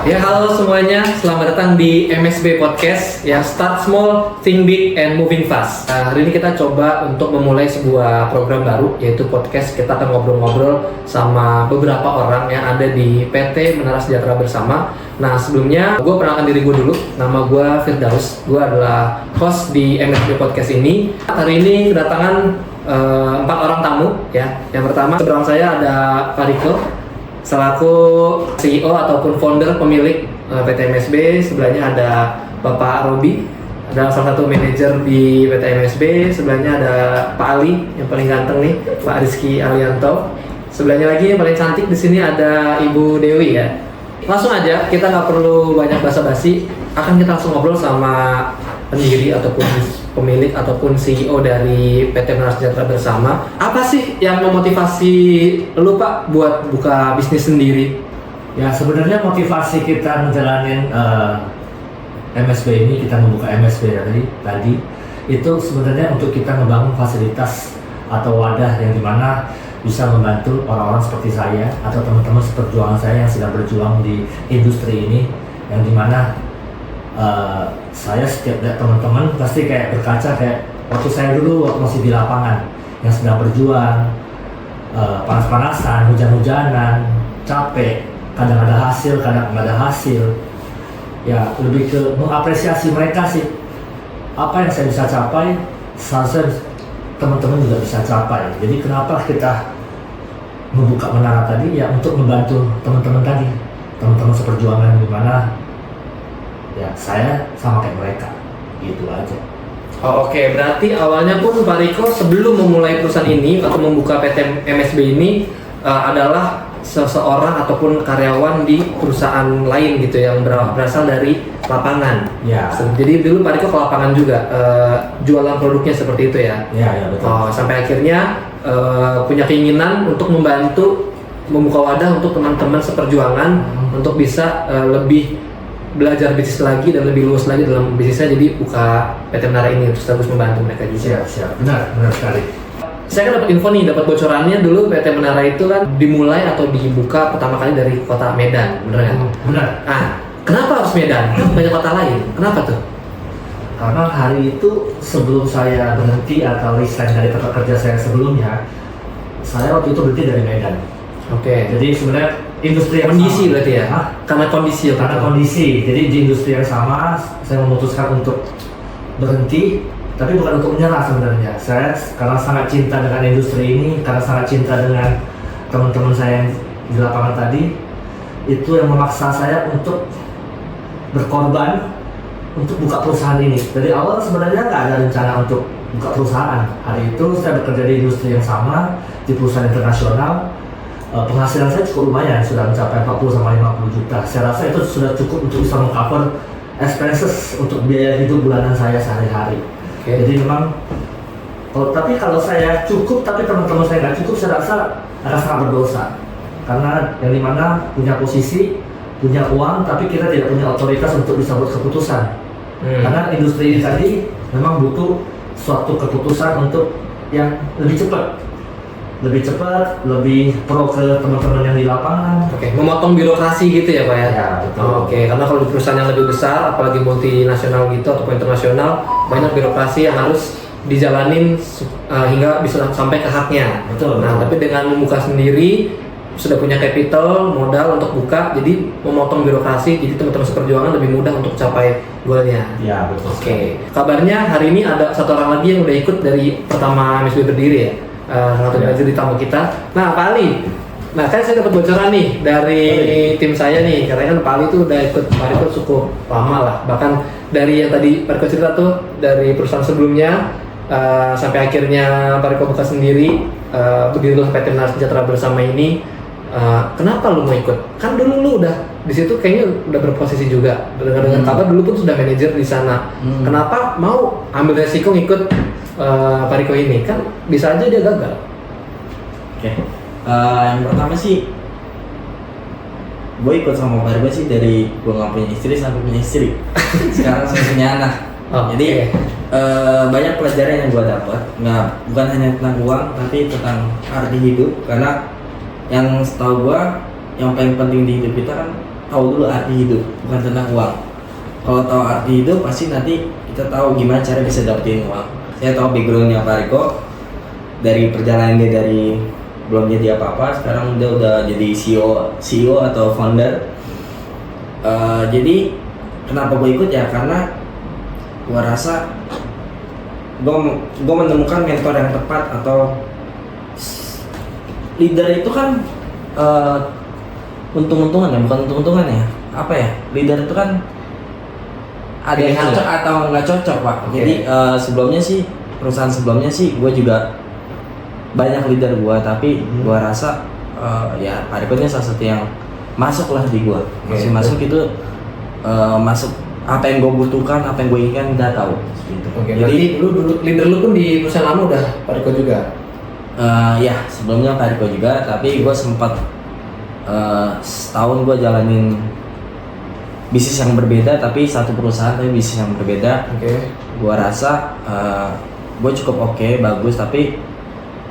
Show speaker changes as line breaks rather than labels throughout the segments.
Ya, halo semuanya, selamat datang di MSB Podcast ya, Start Small, Think Big, and Moving Fast. Hari ini kita coba untuk memulai sebuah program baru, yaitu podcast. Kita akan ngobrol-ngobrol sama beberapa orang yang ada di PT Menara Sejahtera Bersama. Nah, sebelumnya gue perkenalkan diri gue dulu. Nama gue Firdaus, gue adalah host di MSB Podcast ini. Hari ini kedatangan 4 orang tamu ya. Yang pertama, seberang saya ada Pak Riko selaku CEO ataupun founder pemilik PT MSB. Sebelahnya ada Bapak Robi, adalah salah satu manajer di PT MSB. Sebelahnya ada Pak Ali yang paling ganteng nih, Pak Rizky Alianto. Sebelahnya lagi yang paling cantik di sini ada Ibu Dewi ya. Langsung aja, kita nggak perlu banyak basa-basi, akan kita langsung ngobrol sama pendiri ataupun pemilik ataupun CEO dari PT Menara Sejahtera Bersama. Apa sih yang memotivasi lu, Pak, buat buka bisnis sendiri?
Ya, sebenarnya motivasi kita menjalanin MSB ini, kita membuka MSB tadi itu sebenarnya untuk kita membangun fasilitas atau wadah yang dimana bisa membantu orang-orang seperti saya atau teman-teman seperjuangan saya yang sedang berjuang di industri ini, yang dimana saya setiap lihat teman-teman pasti kayak berkaca kayak waktu saya dulu waktu masih di lapangan yang sedang berjuang, panas-panasan, hujan-hujanan, capek, kadang ada hasil, kadang nggak ada hasil. Ya, lebih ke mengapresiasi mereka sih. Apa yang saya bisa capai, seharusnya teman-teman juga bisa capai. Jadi kenapa kita membuka menara tadi? Ya untuk membantu teman-teman tadi, teman-teman seperjuangan di mana ya saya sama kayak mereka, gitu aja.
Oh, oke. Berarti awalnya pun Pak Riko sebelum memulai perusahaan ini atau membuka PT MSB ini adalah seseorang ataupun karyawan di perusahaan lain gitu yang berasal dari lapangan.
Ya.
Jadi dulu Pak Riko ke lapangan juga jualan produknya seperti itu ya.
Ya betul.
Oh, sampai akhirnya punya keinginan untuk membantu membuka wadah untuk teman-teman seperjuangan untuk bisa lebih belajar bisnis lagi dan lebih luas lagi dalam bisnisnya, jadi buka PT Menara ini terus terus membantu mereka juga.
Siap, benar sekali.
Saya kan dapat info nih, dapat bocorannya dulu PT Menara itu kan dimulai atau dibuka pertama kali dari kota Medan, bener kan?
Benar.
Ah, kenapa harus Medan? Kan banyak kota lain, kenapa tuh?
Karena hari itu sebelum saya berhenti atau resign dari tempat kerja saya sebelumnya, saya waktu itu berhenti dari Medan.
Oke.
Jadi sebenarnya industri yang
Kondisi
sama.
berarti ya?
Hah?
Karena kondisi ya?
Karena kondisi, jadi di industri yang sama saya memutuskan untuk berhenti, tapi bukan untuk menyerah sebenarnya. Saya karena sangat cinta dengan industri ini, karena sangat cinta dengan teman-teman saya yang di lapangan tadi, itu yang memaksa saya untuk berkorban untuk buka perusahaan ini. Dari awal sebenarnya nggak ada rencana untuk buka perusahaan. Hari itu saya bekerja di industri yang sama, di perusahaan internasional. Penghasilan saya cukup lumayan, sudah mencapai 40 sampai 50 juta. Saya rasa itu sudah cukup untuk bisa mengcover expenses untuk biaya hidup bulanan saya sehari-hari.
Okay.
Jadi memang, tapi kalau saya cukup tapi teman-teman saya nggak cukup, saya rasa akan sangat berdosa. Karena yang dimana punya posisi, punya uang, tapi kita tidak punya otoritas untuk bisa buat keputusan. Karena industri ini tadi memang butuh suatu keputusan untuk yang lebih cepat, lebih pro ke teman-teman yang di lapangan.
Oke, memotong birokrasi gitu ya, Pak ya?
Ya, betul.
Oke, karena kalau di perusahaan yang lebih besar, apalagi multinasional gitu ataupun internasional, banyak birokrasi yang harus dijalanin hingga bisa sampai ke haknya.
Betul.
Nah, tapi dengan membuka sendiri, sudah punya capital, modal untuk buka, jadi memotong birokrasi, jadi teman-teman seperjuangan lebih mudah untuk capai goalnya.
Ya, betul.
Oke, kabarnya hari ini ada satu orang lagi yang udah ikut dari pertama MSB berdiri ya? Satu manajer di tamu kita. Nah, Pak Ali, nah kan saya dapat bocoran nih dari tim saya nih, karena kan Pak Ali itu udah ikut Pak Ali itu cukup lama lah, bahkan dari yang tadi Pak Riko cerita tuh dari perusahaan sebelumnya sampai akhirnya Pak Riko buka sendiri, berdirilah PT Menara Sejahtera Bersama ini. Kenapa lu mau ikut? Kan dulu lu udah di situ kayaknya udah berposisi juga. Dengan kabar dulu pun sudah manajer di sana. Kenapa mau ambil resiko ngikut Pak Riko ini? Kan bisa aja dia gagal.
Oke. Yang pertama sih gue ikut sama Pak Riko sih dari gue nggak punya istri sampai punya istri. Sekarang saya punya anak. Jadi banyak pelajaran yang gue dapat. Bukan hanya tentang uang, tapi tentang arti hidup. Karena yang setahu gue, yang paling penting di hidup kita kan tahu dulu arti hidup, bukan tentang uang. Kalau tahu arti hidup pasti nanti kita tahu gimana cara bisa dapetin uang. Saya tahu backgroundnya Pak Riko, dari perjalanan dia dari belum jadi apa-apa, sekarang dia udah jadi CEO atau founder. Jadi kenapa gue ikut ya, karena gue rasa gue menemukan mentor yang tepat, atau leader itu kan untung-untungan ya, bukan untung-untungan ya, apa ya, leader itu kan ada yang cocok atau nggak cocok Pak. Okay. Jadi sebelumnya sih, perusahaan sebelumnya sih gue juga banyak leader gue, tapi gue rasa ya Pak Riko ini salah satu yang masuk lah di gue. Masuk itu masuk apa yang gue butuhkan, apa yang gue inginkan, udah tahu. Gitu.
Jadi dulu leader lu pun di perusahaan lama udah Pak Riko juga.
Ya sebelumnya Pak Riko juga, tapi gue sempat setahun gue jalanin bisnis yang berbeda, tapi satu perusahaan tapi bisnis yang berbeda. Gue rasa gue cukup oke, bagus, tapi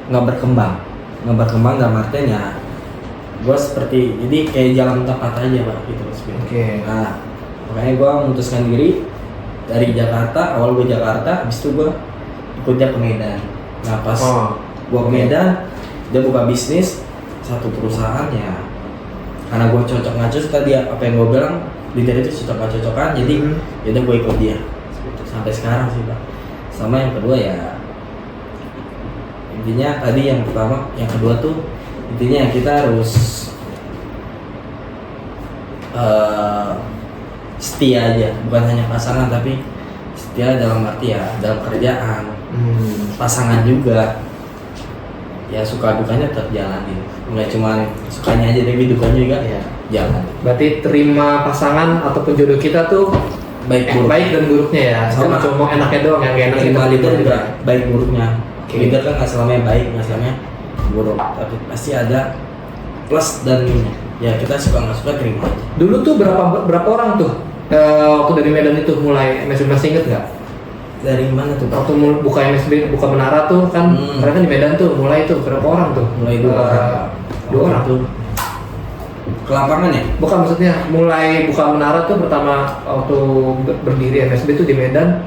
nggak berkembang dalam artian ya gue seperti, jadi kayak jalan tepat aja Pak gitu. Nah makanya gue memutuskan diri dari Jakarta. Awal gue Jakarta, habis itu gue ikutnya ke Medan. Nah pas gue ke Medan, dia buka bisnis satu perusahaan ya, karena gue cocok nggak cocok tadi apa yang gue bilang, leader itu cocok nggak cocokan, jadi yaudah gue ikut dia sampai sekarang sih Pak. Sama yang kedua ya, intinya tadi yang pertama, yang kedua tuh intinya kita harus setia aja, bukan hanya pasangan tapi setia dalam arti ya dalam kerjaan, pasangan juga ya, suka dukanya tetap jalanin, nggak cuma sukanya aja tapi dukanya juga ya jalan.
Berarti terima pasangan ataupun jodoh kita tuh baik dan buruknya ya, sama cuma enaknya doang, yang enak
kita leader juga baik buruknya. Leader kan nggak selamanya baik, nggak selamanya buruk, tapi pasti ada plus dan minusnya. Ya kita suka nggak suka terima aja.
Dulu tuh berapa orang tuh waktu dari Medan itu mulai MSB, masih inget nggak?
Dari mana tuh?
Waktu buka MSB, buka Menara tuh kan, karena kan di Medan tuh mulai tuh berapa orang tuh?
Mulai 2 orang tuh. Ke lapangan ya?
Bukan, maksudnya mulai buka Menara tuh pertama waktu berdiri MSB tuh di Medan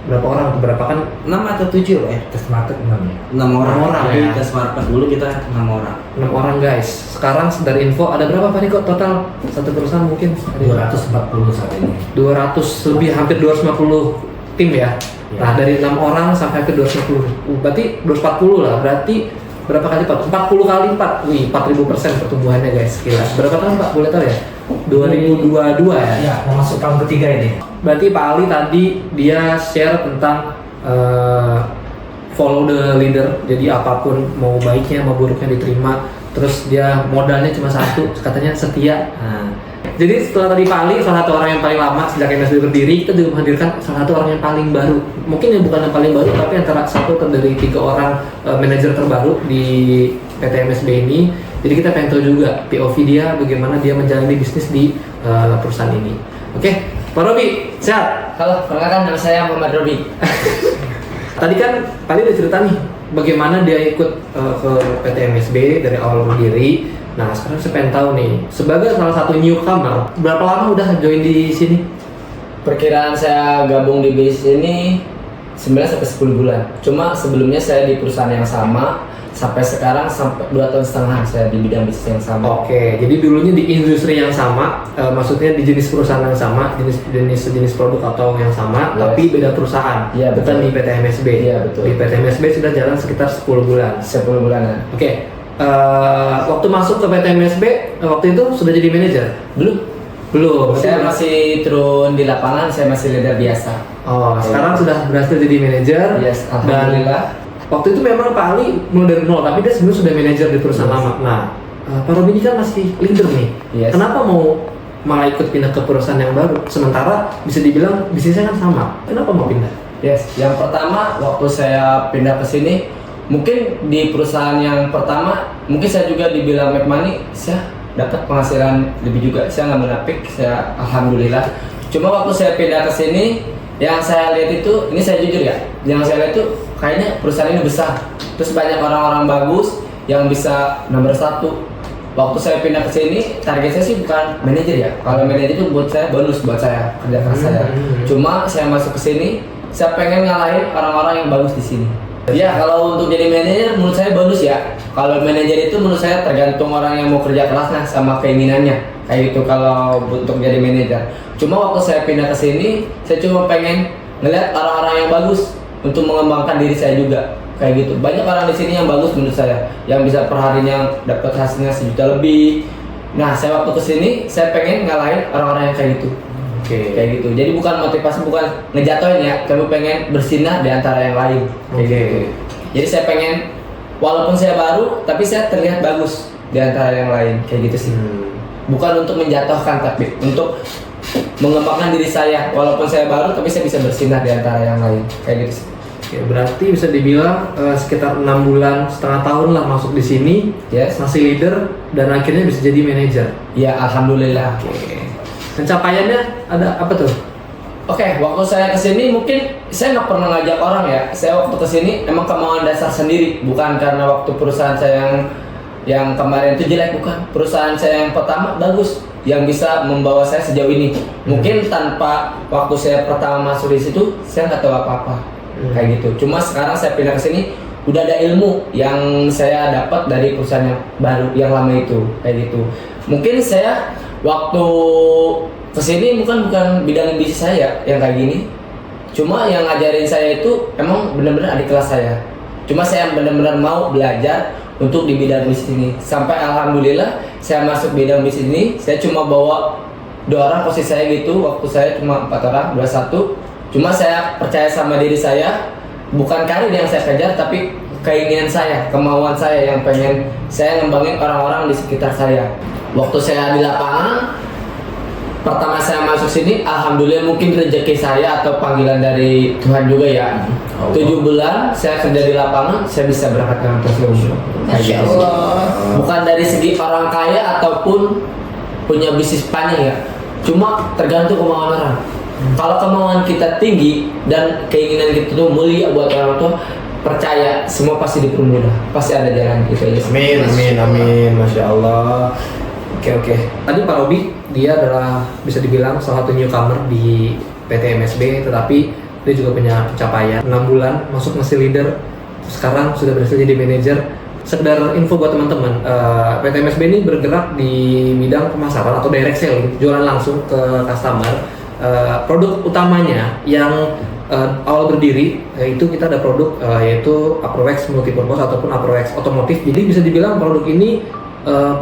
berapa orang tuh? Berapa kan?
6 atau 7 ya?
Tes market 6 ya?
6 orang
ya.
Tes market dulu kita 6 orang.
6 orang guys. Sekarang dari info ada berapa Pak Niko total satu perusahaan? Mungkin
240 saat ini.
200 lebih, hampir 250 tim ya. Nah dari 6 orang sampai ke 250, berarti 240 lah. Berarti berapa kali Pak? 40 kali 4. Wih, 4000% pertumbuhannya guys, gila. Berapa tahun Pak? Boleh tahu ya? 2022 ya?
Ya, mau masuk tahun ketiga ini.
Berarti Pak Ali tadi dia share tentang follow the leader. Jadi apapun, mau baiknya mau buruknya diterima. Terus dia modalnya cuma satu, katanya setia. Nah, jadi setelah tadi Pak Ali salah satu orang yang paling lama sejak MSB berdiri, kita juga menghadirkan salah satu orang yang paling baru. Mungkin yang bukan yang paling baru, tapi antara satu dari 3 orang manajer terbaru di PT MSB ini. Jadi kita pengen tahu juga POV dia, bagaimana dia menjalani bisnis di perusahaan ini. Oke, Pak Robi, sehat?
Halo, perkenalkan nama saya Muhammad Robi.
Tadi kan Pak Ali udah cerita nih bagaimana dia ikut ke PT MSB dari awal berdiri. Nah sekarang saya pengen tahu nih, sebagai salah satu newcomer, berapa lama udah join di sini?
Perkiraan saya gabung di bisnis ini 9-10 bulan. Cuma sebelumnya saya di perusahaan yang sama, sampai sekarang sampai 2,5 tahun saya di bidang bisnis yang sama.
Oke, jadi dulunya di industri yang sama, maksudnya di jenis perusahaan yang sama, jenis produk atau yang sama,
Yes.
tapi beda perusahaan.
Iya,
bukan
betul.
di PT MSB.
Iya, betul.
Di PT MSB sudah jalan sekitar 10 bulan.
10 bulanan.
Oke, waktu masuk ke PT MSB, waktu itu sudah jadi manajer? Belum.
Saya masih turun di lapangan, saya masih leader biasa.
Oh, sekarang sudah berhasil jadi manajer.
Yes,
Dan
alhamdulillah.
waktu itu memang Pak Ali mulai dari nol, tapi dia sebenarnya sudah manajer di perusahaan lama. Nah, Pak Robi ini kan masih leader nih.
Yes.
Kenapa mau malah ikut pindah ke perusahaan yang baru? Sementara bisa dibilang bisnisnya kan sama. Kenapa mau pindah?
Yes, yang pertama waktu saya pindah ke sini, mungkin di perusahaan yang pertama, mungkin saya juga dibilang make money, saya dapat penghasilan lebih juga. Saya nggak menapik, saya alhamdulillah. Cuma waktu saya pindah ke sini, yang saya lihat itu, ini saya jujur ya, yang saya lihat itu kayaknya perusahaan ini besar. Terus banyak orang-orang bagus yang bisa nomor 1, waktu saya pindah ke sini target saya sih bukan manajer ya. Kalau manajer itu buat saya bonus buat saya kerja keras saya. Cuma saya masuk ke sini saya pengen ngalahin orang-orang yang bagus di sini. Ya kalau untuk jadi manajer menurut saya bonus ya. Kalau manajer itu menurut saya tergantung orang yang mau kerja kerasnya sama keinginannya. Kayak gitu kalau untuk jadi manajer. Cuma waktu saya pindah ke sini, saya cuma pengen ngeliat orang-orang yang bagus untuk mengembangkan diri saya juga. Kayak gitu. Banyak orang di sini yang bagus menurut saya, yang bisa perharinya dapat hasilnya 1 juta lebih. Nah, saya waktu ke sini saya pengen ngalahin orang-orang yang kayak gitu. Kayak gitu. Jadi bukan motivasi, bukan ngejatoin ya, tapi pengen bersinar di antara yang lain. Gitu. Jadi saya pengen walaupun saya baru, tapi saya terlihat bagus di antara yang lain. Kayak gitu sih. Bukan untuk menjatuhkan, tapi untuk mengembangkan diri saya. Walaupun saya baru, tapi saya bisa bersinar di antara yang lain. Kayak gitu sih.
Ya, berarti bisa dibilang sekitar 6 bulan, setengah tahun lah masuk di sini,
Yes.
masih leader dan akhirnya bisa jadi manajer.
Ya, alhamdulillah.
Pencapaiannya ada apa tuh?
Oke, waktu saya kesini mungkin saya nggak pernah ngajak orang ya. Saya waktu kesini emang kemauan dasar sendiri, bukan karena waktu perusahaan saya yang kemarin itu jelek, bukan. Perusahaan saya yang pertama bagus, yang bisa membawa saya sejauh ini. Mungkin tanpa waktu saya pertama masuk di situ, saya nggak tahu apa-apa kayak gitu. Cuma sekarang saya pindah ke sini, udah ada ilmu yang saya dapat dari perusahaan yang baru, yang lama itu, kayak gitu. Mungkin saya waktu kesini bukan bidang bisnis saya yang kayak gini. Cuma yang ngajarin saya itu emang benar-benar adik kelas saya. Cuma saya benar-benar mau belajar untuk di bidang bisnis ini. Sampai alhamdulillah saya masuk bidang bisnis ini. Saya cuma bawa 2 orang posisi saya gitu. Waktu saya cuma 4 orang, 21. Cuma saya percaya sama diri saya. Bukan karir yang saya kejar, tapi keinginan saya, kemauan saya yang pengen saya ngembangin orang-orang di sekitar saya. Waktu saya di lapangan, pertama saya masuk sini, alhamdulillah mungkin rezeki saya atau panggilan dari Tuhan juga ya. 7 bulan saya kerja di lapangan, saya bisa berangkat dengan tersebut.
Masya Allah.
Bukan dari segi orang kaya ataupun punya bisnis panjang ya. Cuma tergantung kemauan orang. Kalau kemauan kita tinggi dan keinginan kita tuh mulia buat orang tua, percaya semua pasti dipermudah, pasti ada jalan gitu aja.
Amin, Masya Allah.
Oke. Tadi Pak Robi, dia adalah bisa dibilang salah satu newcomer di PT MSB, tetapi dia juga punya pencapaian 6 bulan masuk masih leader, sekarang sudah berhasil jadi manajer. Sekedar info buat teman-teman, PT MSB ini bergerak di bidang pemasaran atau direct selling, jualan langsung ke customer. Produk utamanya yang awal berdiri itu kita ada produk yaitu Aprowex Multipurpose ataupun Aprowex Otomotif. Jadi bisa dibilang produk ini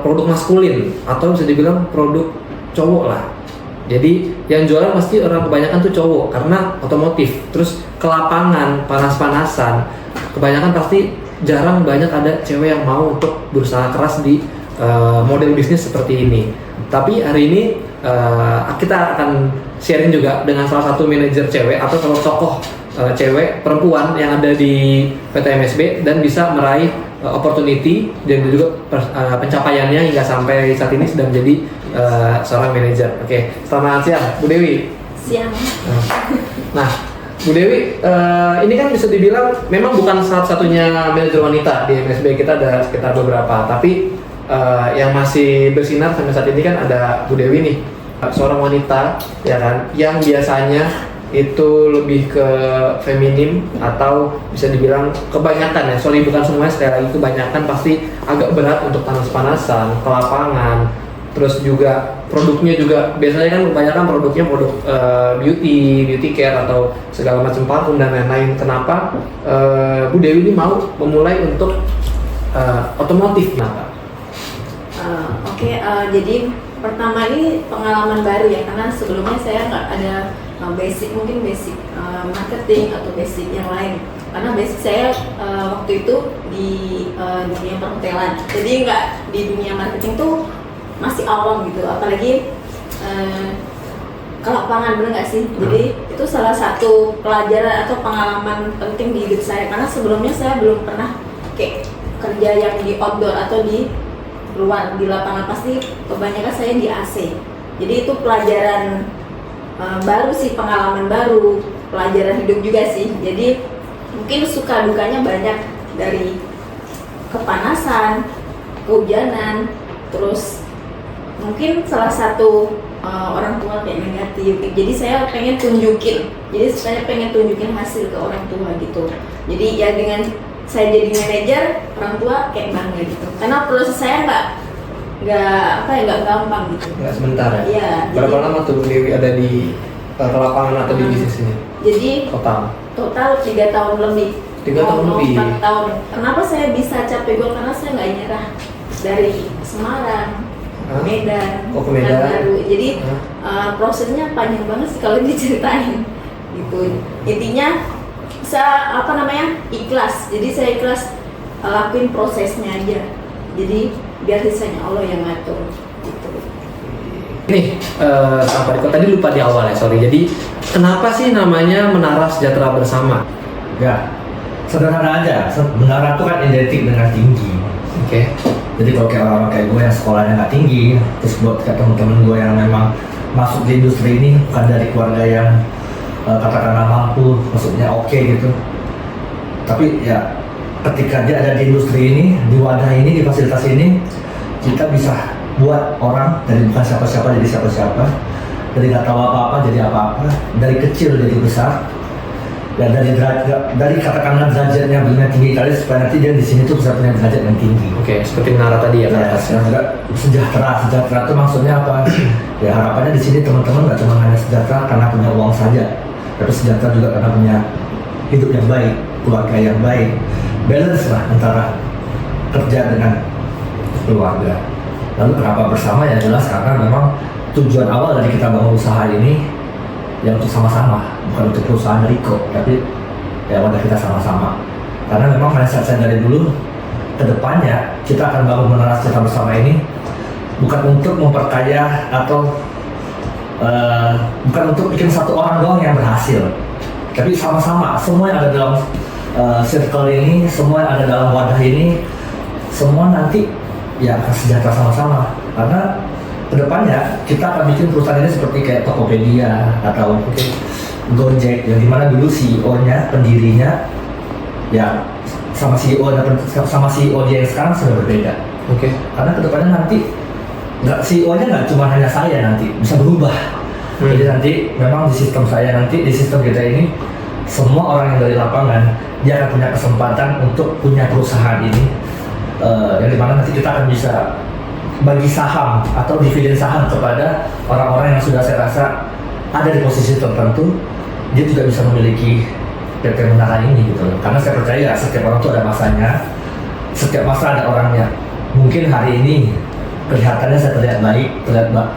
produk maskulin atau bisa dibilang produk cowok lah. Jadi yang jualan pasti orang kebanyakan tuh cowok karena otomotif. Terus ke lapangan panas-panasan, kebanyakan pasti jarang banyak ada cewek yang mau untuk berusaha keras di model bisnis seperti ini. Tapi hari ini kita akan sharing juga dengan salah satu manajer cewek atau salah tokoh cewek perempuan yang ada di PT MSB dan bisa meraih opportunity dan juga pencapaiannya hingga sampai saat ini sudah menjadi seorang manajer. Oke, selamat siang Bu Dewi.
Siang.
Nah, Bu Dewi, ini kan bisa dibilang memang bukan satu-satunya manajer wanita di MSB, kita ada sekitar beberapa, tapi yang masih bersinar sampai saat ini kan ada Bu Dewi nih, seorang wanita ya kan, yang biasanya itu lebih ke feminim atau bisa dibilang kebanyakan ya, sorry bukan semuanya, sekali lagi kebanyakan pasti agak berat untuk panas-panasan, ke lapangan, terus juga produknya juga biasanya kan kebanyakan produknya produk beauty care atau segala macam parfum dan lain-lain. Kenapa Bu Dewi ini mau memulai untuk otomotif? Kenapa?
Oke, jadi pertama ini pengalaman baru ya, karena sebelumnya saya nggak ada basic marketing atau basic yang lain. Karena basic saya waktu itu di dunia perhotelan, jadi nggak di dunia marketing tuh masih awam gitu, apalagi ke lapangan, bener nggak sih? Jadi itu salah satu pelajaran atau pengalaman penting di hidup saya, karena sebelumnya saya belum pernah kayak kerja yang di outdoor atau di luar, di lapangan, pasti kebanyakan saya di AC. Jadi itu pelajaran baru sih, pengalaman baru, pelajaran hidup juga sih. Jadi mungkin suka dukanya banyak, dari kepanasan, kehujanan, terus mungkin salah satu orang tua kayak negatif, jadi saya pengen tunjukin hasil ke orang tua gitu. Jadi ya dengan saya jadi manajer, orang tua kayak bangga gitu, karena proses saya nggak gampang gitu.
Nggak sebentar ya?
Iya.
Berapa lama tuh Dewi ada di lapangan atau di bisnis ini?
Jadi
Total
3 tahun lebih.
3 tahun lebih.
4 tahun. Kenapa saya bisa capai gol? Karena saya nggak nyerah dari Semarang, Medan,
ke Medan.
Pekanbaru. Jadi prosesnya panjang banget sih kalau diceritain. Gitu. Intinya saya ikhlas. Jadi saya ikhlas lakuin prosesnya aja. Jadi biar sisanya Allah yang ngatur. Gitu.
Nih, Pak Riko tadi lupa di awal ya, sorry. Jadi kenapa sih namanya Menara Sejahtera Bersama?
Ya, sederhana aja. Menara itu kan identik dengan tinggi.
Oke.
Jadi kalau kayak orang-orang kayak gue yang sekolahnya nggak tinggi, terus buat kayak teman-teman gue yang memang masuk di industri ini bukan dari keluarga yang katakanlah mampu, maksudnya oke gitu. Tapi ya ketika dia ada di industri ini, di wadah ini, di fasilitas ini, kita bisa buat orang dari bukan siapa-siapa jadi siapa-siapa, dari nggak tahu apa-apa jadi apa-apa, dari kecil jadi besar, dan dari katakanlah derajatnya benar tinggi kali supaya nanti dia di sini tuh bisa punya derajat yang tinggi.
Oke, seperti menara tadi ya,
Ya, sejahtera itu maksudnya apa? Ya harapannya di sini teman-teman nggak cuma hanya sejahtera karena punya uang saja, tapi sejahtera juga karena punya hidup yang baik, keluarga yang baik, balance lah antara kerja dengan keluarga. Lalu kenapa bersama ya jelas karena memang tujuan awal dari kita bangun usaha ini ya untuk sama-sama, bukan untuk perusahaan Riko, tapi ya wadah kita sama-sama. Karena memang mindset saya dari dulu kedepannya kita akan bangun Menara Sejahtera Bersama ini bukan untuk memperkaya atau bukan untuk bikin satu orang doang yang berhasil, tapi sama-sama semua yang ada dalam circle ini, semua yang ada dalam wadah ini, semua nanti ya akan sejahtera sama-sama. Karena kedepannya kita akan bikin perusahaan ini seperti kayak Tokopedia atau Gojek yang dimana dulu CEO-nya, pendirinya ya sama CEO dia yang sekarang sudah berbeda.
Oke.
Karena kedepannya nanti CEO-nya nggak cuma hanya saya, nanti bisa berubah. Jadi nanti memang di sistem saya nanti, di sistem kita ini semua orang yang dari lapangan dia akan punya kesempatan untuk punya perusahaan ini, yang dimana nanti kita akan bisa bagi saham atau dividen saham kepada orang-orang yang sudah saya rasa ada di posisi tertentu, dia juga bisa memiliki PT Menara ini gitu. Karena saya percaya setiap orang itu ada masanya, setiap masa ada orangnya. Mungkin hari ini kelihatannya saya terlihat baik,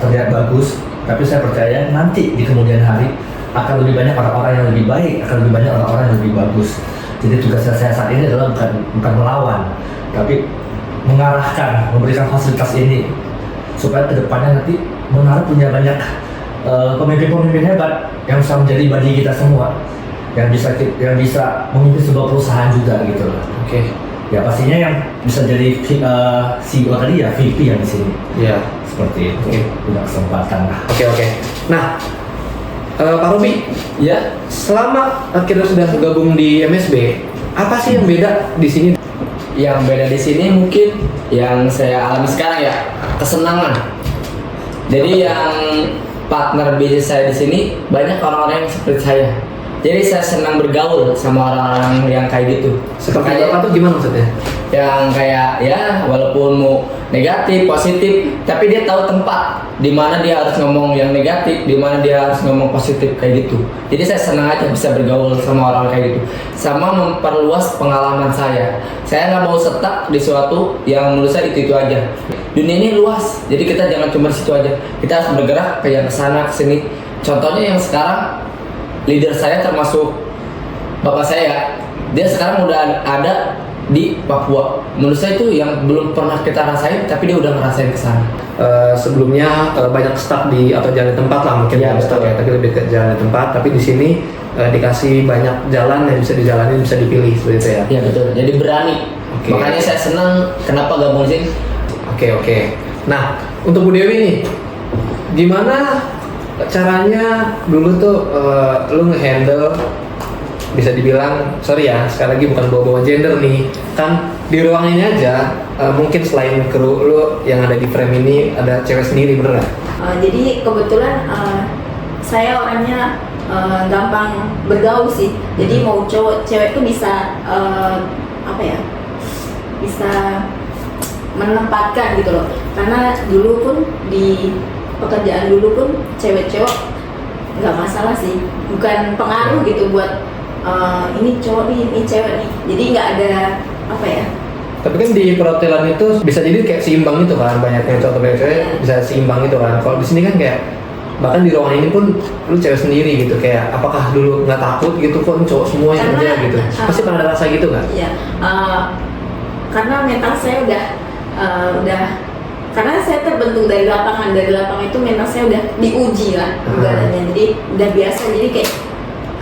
terlihat bagus, tapi saya percaya nanti di kemudian hari akan lebih banyak orang-orang yang lebih baik, akan lebih banyak orang-orang yang lebih bagus. Jadi tugas saya saat ini adalah bukan melawan, tapi mengarahkan, memberikan fasilitas ini supaya kedepannya nanti Menara punya banyak pemimpin-pemimpin hebat yang bisa menjadi badi kita semua, yang bisa memimpin sebuah perusahaan juga gitu loh.
Oke.
Ya pastinya yang bisa jadi CEO tadi ya VP yang di sini.
Iya.
Seperti itu.
Oke.
Punya kesempatan lah.
Oke. Nah, Pak Robi,
Ya,
selama kita sudah gabung di MSB, apa sih yang beda di sini?
yang beda di sini mungkin yang saya alami sekarang ya kesenangan. Jadi yang partner bisnis saya di sini banyak orang-orang yang seperti saya. Jadi saya senang bergaul sama orang-orang yang kayak gitu.
Seperti
Kayak-
apa tuh gimana maksudnya?
yang kayak ya walaupun mau negatif positif tapi dia tahu tempat di mana dia harus ngomong yang negatif, di mana dia harus ngomong positif kayak gitu. Jadi saya senang aja bisa bergaul sama orang kayak gitu, sama memperluas pengalaman saya nggak mau stuck di suatu yang menurut saya itu aja. Dunia ini luas, jadi kita jangan cuma di situ aja, kita harus bergerak kayak kesana kesini. Contohnya yang sekarang leader saya termasuk bapak saya, dia sekarang udah ada di Papua. Menurut saya itu yang belum pernah kita rasain, tapi dia udah ngerasain kesana.
Sebelumnya banyak stuck di atau jalan di tempat lah mungkin
Ya,
bukan stuck ya,
betul.
tapi lebih ke jalan di tempat. Tapi di sini dikasih banyak jalan yang bisa dijalani, bisa dipilih seperti itu ya.
Iya betul. Jadi berani.
Oke.
Makanya saya senang kenapa gabung di sini.
Oke. Nah, untuk Bu Dewi nih, gimana caranya dulu tuh lu nge-handle, bisa dibilang, sorry ya, sekali lagi bukan bawa-bawa gender nih, kan di ruang ini aja mungkin selain kru lu yang ada di frame ini ada cewek sendiri, bener nggak?
Jadi kebetulan saya orangnya gampang bergaul sih. Jadi mau cowok cewek tuh bisa bisa menempatkan gitu loh. Karena dulu pun di pekerjaan dulu pun cewek cowok nggak masalah sih, bukan pengaruh gitu buat ini cowok nih, ini cewek nih. Jadi nggak ada
Tapi kan di perhotelan itu bisa jadi kayak seimbang gitu kan, banyaknya cowok banyak cewek bisa seimbang gitu kan. Kalau di sini kan kayak bahkan di ruangan ini pun lu cewek sendiri gitu, kayak apakah dulu nggak takut gitu kok cowok semua yang kerja gitu? Pasti pernah ada rasa gitu kan?
Iya, karena mental saya udah karena saya terbentuk dari lapangan itu mental saya udah diuji lah ibaratnya. Jadi udah biasa, jadi kayak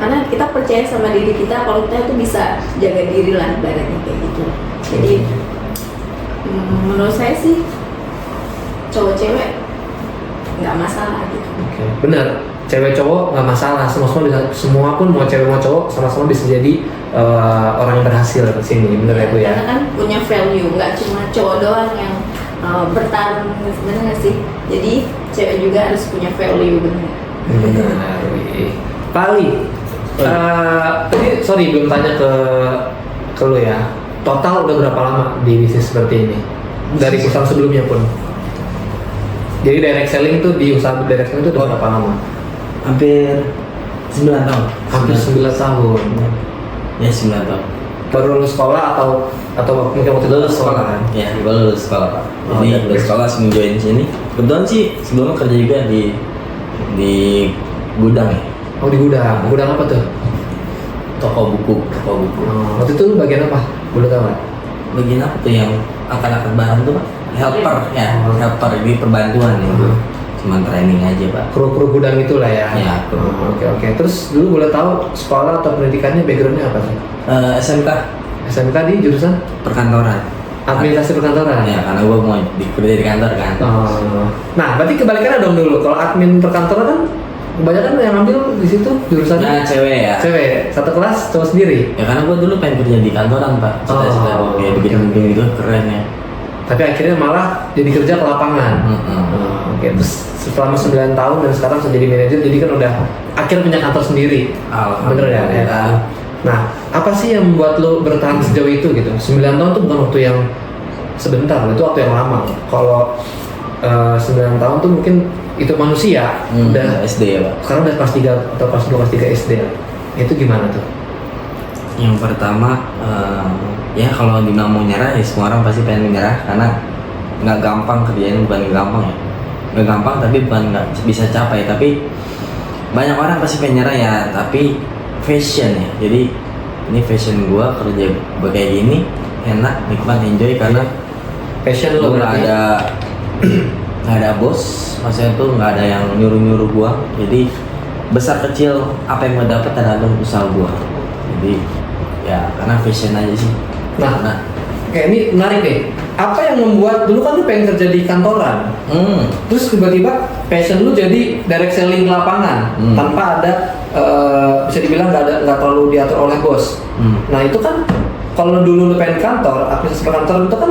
karena kita percaya sama diri kita kalau kita tuh bisa jaga diri lah ibaratnya kayak gitu. Jadi menurut saya sih cowok cewek nggak masalah gitu.
Oke, benar. Cewek cowok nggak masalah, semua pun mau cewek mau cowok sama-sama bisa jadi orang yang berhasil di sini, benar ya Bu ya?
Karena kan punya value, nggak cuma cowok doang yang bertarung, sebenarnya nggak sih? Jadi cewek juga harus punya value, benar.
Benar. Pali, tadi sorry belum tanya ke lu ya. Total udah berapa lama di bisnis seperti ini? Dari usaha sebelumnya pun. Jadi direct selling tuh di usaha direct selling itu udah berapa lama?
Hampir 9 tahun.
Hampir 9 tahun.
Ya 9 tahun.
Baru lulus sekolah atau mungkin waktu itu
Lulus sekolah kan? Ya, gue lulus sekolah Pak.
Oh,
Jadi
iya.
lulus sekolah langsung join sini. Kebetulan sih sebelumnya kerja juga di gudang ya.
Oh, di gudang. Gudang apa tuh?
Toko buku.
Waktu itu lu bagian apa? Boleh tahu nggak?
Bagian apa tuh yang angkat-angkat barang tuh Pak? Helper ya, helper ini perbantuan ya. Cuman training aja Pak.
Kru gudang itulah ya.
Ya, kru.
Oke. Terus dulu boleh tahu sekolah atau pendidikannya backgroundnya apa sih?
SMK
SMK di jurusan
perkantoran.
administrasi perkantoran.
Ya, karena gue mau kerja di kantor kan.
Nah, berarti kebalikannya dong dulu. Kalau admin perkantoran kan kebanyakan yang ambil di situ jurusannya
Nah, cewek ya.
cewek. Satu kelas cowok sendiri.
Ya karena gue dulu pengen kerja di kantoran Pak. Cita-cita gue kayak begini-begini gitu keren ya.
Tapi akhirnya malah jadi kerja ke lapangan. Oke, terus selama 9 tahun dan sekarang sudah jadi manajer, jadi kan udah akhirnya punya kantor sendiri. Bener ya? Ya. Nah, apa sih yang membuat lo bertahan sejauh itu gitu? 9 tahun tuh bukan waktu yang sebentar, itu waktu yang lama. Kalau 9 tahun tuh mungkin itu manusia udah
SD ya Pak.
sekarang udah kelas 3 atau kelas 2 kelas 3 SD. Itu gimana tuh?
Yang pertama ya kalau dibilang mau nyerah ya semua orang pasti pengen menyerah karena nggak gampang kerjanya, bukan gampang ya, nggak gampang tapi bukan nggak bisa capai, tapi banyak orang pasti pengen nyerah ya, tapi fashion ya, jadi ini fashion gua kerja kayak gini enak, nikmat, enjoy karena
Passion lo
nggak
berarti?
ada bos, maksudnya tuh nggak ada yang nyuruh gua, jadi besar kecil apa yang gua dapat tergantung usaha gua, jadi ya karena fashion aja sih.
Nah, kayak ini menarik deh. Apa yang membuat dulu kan lu pengen kerja di kantoran, terus tiba-tiba passion lu jadi direct selling ke lapangan tanpa ada bisa dibilang nggak terlalu diatur oleh bos. Nah itu kan kalau dulu lu pengen kantor, administrasi perkantoran itu kan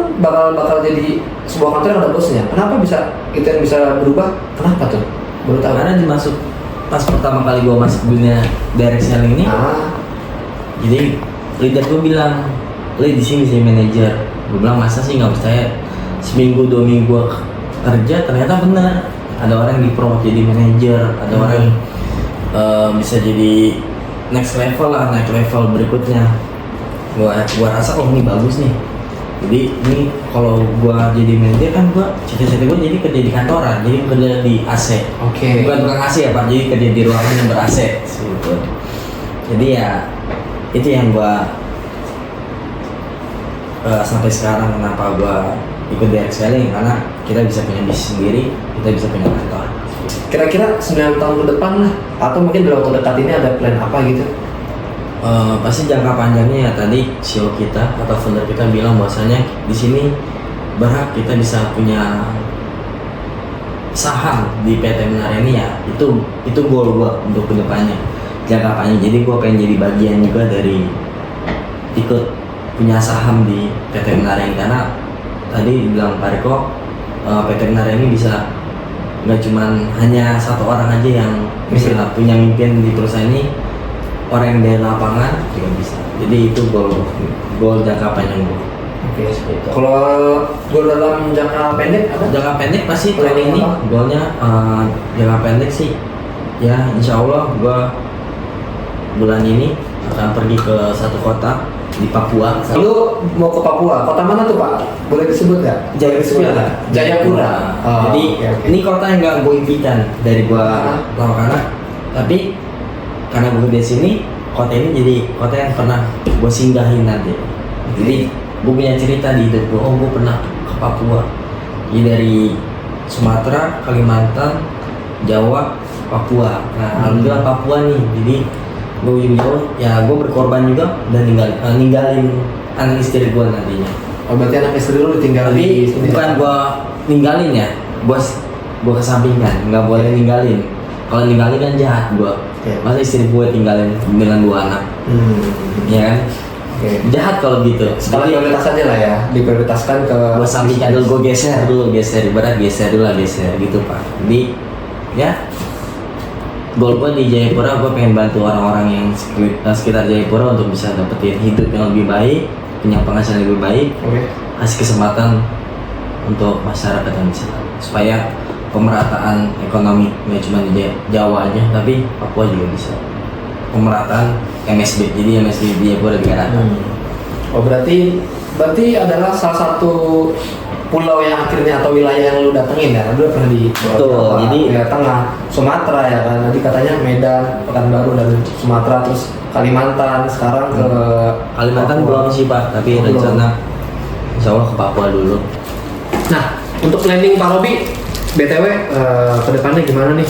bakal jadi sebuah kantor yang ada bosnya. Kenapa bisa itu yang bisa berubah? Kenapa tuh? Baru tahu.
Karena dimasuk pas pertama kali gua masuk dunia direct selling ini, jadi leader gue bilang, "Le di sini jadi manajer." Gue bilang, "Masa sih nggak percaya?" Seminggu 2 minggu gue kerja ternyata benar. Ada orang yang dipromote jadi manajer, ada orang yang bisa jadi next level lah, naik level berikutnya. Gua rasa oh ini bagus nih. Jadi ini kalau gua jadi manajer kan gua cita-cita gua jadi kerja di kantoran, jadi kerja di AC.
Oke.
Bukan tukang AC ya Pak, jadi kerja di ruangan yang ber AC. Gitu. Jadi ya itu yang gua sampai sekarang kenapa gua ikut direct selling, karena kita bisa punya bisnis sendiri, kita bisa punya kantor.
Kira-kira 9 tahun ke depan lah, atau mungkin dalam waktu dekat ini ada plan apa gitu?
Pasti jangka panjangnya ya, tadi CEO kita atau founder kita bilang bahwasanya di sini berhak kita bisa punya saham di PT Menara ini ya, itu goal gua untuk kedepannya jangka panjang. Jadi gua pengen jadi bagian juga dari ikut punya saham di PT Menara ini, karena tadi bilang Pak Riko, PT Menara ini bisa nggak cuman hanya satu orang aja yang bisa punya mimpi di perusahaan ini, orang yang dari lapangan juga bisa. Jadi itu goal jangka panjang gue.
Oke, seperti itu. Kalau goal dalam jangka pendek ada?
Jangka pendek pasti tahun
Planning
ini
apa?
goalnya jangka pendek sih ya, insya Allah gue bulan ini akan pergi ke satu kota di Papua.
Lu mau ke Papua, kota mana tuh Pak? Boleh disebut nggak?
Jayapura.
Jayapura. Oh,
Jadi
oke.
ini kota yang gak gue impikan dari gue lama, tapi karena gue di sini, kota ini jadi kota yang pernah gue singgahin nanti. Jadi gue punya cerita di hidup gue, gue pernah ke Papua. Jadi dari Sumatera, Kalimantan, Jawa, Papua. Nah, alhamdulillah Papua nih. Jadi gue jauh, ya gue berkorban juga dan ninggalin anak istri gue nantinya.
Oh, berarti anak istri lu ditinggal
Tapi
di sini?
bukan gue ninggalin ya, gue kesampingkan, nggak boleh ninggalin. Kalau ninggalin kan jahat gue.
Oke.
Masa istri gue tinggalin dengan 2 anak, ya kan?
Oke.
Jahat kalau gitu.
Skala
Jadi
prioritas aja lah ya, diprioritaskan ke
gue sampingkan dulu, gue geser ibarat geser dulu lah, geser gitu Pak. Jadi ya goal gue di Jayapura, gue pengen bantu orang-orang yang sekitar Jayapura untuk bisa dapetin hidup yang lebih baik, punya penghasilan yang lebih baik,
Oke.
kasih kesempatan untuk masyarakat yang bisa, supaya pemerataan ekonomi nggak cuma di Jawa aja, tapi Papua juga bisa. Pemerataan MSB, jadi MSB di Jayapura juga rata.
Oh, berarti adalah salah satu pulau yang akhirnya atau wilayah yang lu datengin ya? Lu pernah di
Betul,
Jawa,
jadi-
ya, tengah Sumatera ya kan? Tadi katanya Medan, Pekanbaru dan Sumatera, terus Kalimantan, sekarang ke
Kalimantan
Papua.
belum sih Pak, tapi
Belum.
rencana Insya Allah ke Papua dulu.
Nah, untuk planning Pak Robi, BTW ke depannya gimana nih?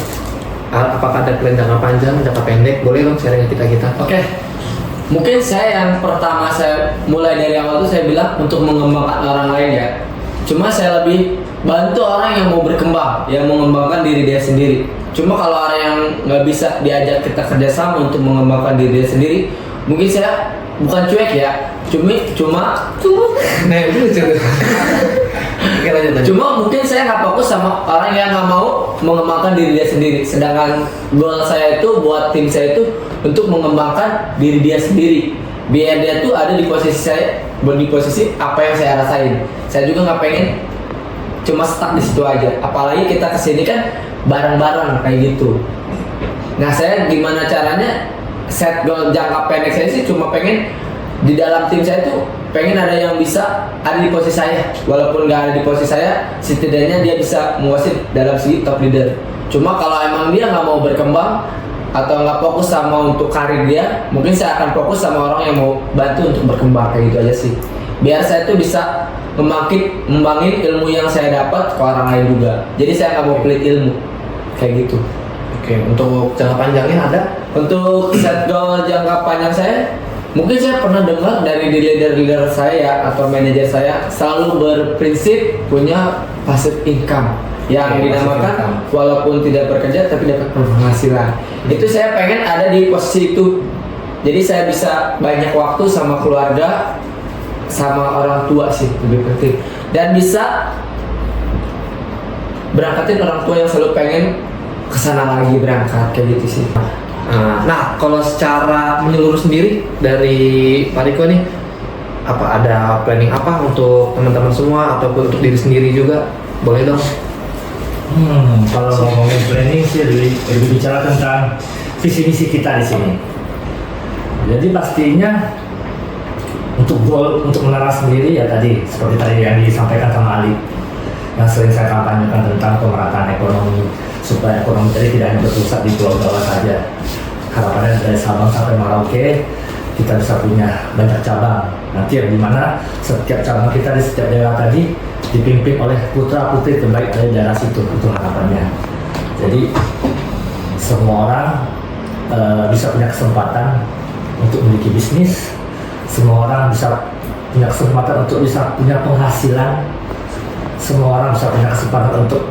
Apakah ada plan jangka panjang, jangka pendek? Boleh dong sharing ke kita.
Oke. Mungkin saya yang pertama saya mulai dari awal tuh saya bilang untuk mengembangkan orang lain ya. Cuma saya lebih bantu orang yang mau berkembang, yang mau mengembangkan diri dia sendiri. Cuma kalau orang yang nggak bisa diajak kita kerjasama untuk mengembangkan diri dia sendiri, mungkin saya bukan cuek ya. Cuma
Nah, itu lucu. Oke, lanjut.
Cuma mungkin saya nggak fokus sama orang yang nggak mau mengembangkan diri dia sendiri. Sedangkan goal saya itu buat tim saya itu untuk mengembangkan diri dia sendiri. Biar dia tuh ada di posisi saya, di posisi apa yang saya rasain. Saya juga nggak pengen cuma stuck di situ aja. Apalagi kita kesini kan bareng-bareng kayak gitu. Nah, saya gimana caranya set goal jangka pendek saya sih cuma pengen di dalam tim saya tuh pengen ada yang bisa ada di posisi saya, walaupun nggak ada di posisi saya, setidaknya dia bisa menguasai dalam segi top leader. Cuma kalau emang dia nggak mau berkembang atau nggak fokus sama untuk karir dia, mungkin saya akan fokus sama orang yang mau bantu untuk berkembang kayak gitu aja sih. Biar saya tuh bisa ngembangin ilmu yang saya dapat ke orang lain juga. Jadi saya nggak mau pelit ilmu kayak gitu.
Oke, untuk jangka panjangnya ada?
Untuk set goal jangka panjang saya, mungkin saya pernah dengar dari leader-leader saya atau manajer saya selalu berprinsip punya passive income yang
Oke,
dinamakan
passive income.
walaupun tidak bekerja tapi dapat penghasilan. Itu saya pengen ada di posisi itu. Jadi saya bisa banyak waktu sama keluarga, sama orang tua sih lebih penting. Dan bisa berangkatin orang tua yang selalu pengen kesana lagi berangkat kayak gitu sih.
Nah, kalau secara menyeluruh sendiri dari Pak Riko nih, apa ada planning apa untuk teman-teman semua ataupun untuk diri sendiri juga? Boleh dong.
Kalau ngomongin planning sih lebih bicara tentang visi misi kita di sini. Jadi pastinya untuk goal untuk Menara sendiri ya tadi seperti tadi yang disampaikan sama Ali, yang sering saya kampanyekan tentang pemerataan ekonomi supaya ekonomi tadi tidak hanya berpusat di Pulau Jawa saja. Harapannya dari Sabang sampai Merauke kita bisa punya banyak cabang. Nanti yang dimana setiap cabang kita di setiap daerah tadi dipimpin oleh putra putri terbaik dari daerah situ, itu harapannya. Jadi semua orang bisa punya kesempatan untuk memiliki bisnis, semua orang bisa punya kesempatan untuk bisa punya penghasilan, semua orang bisa punya kesempatan untuk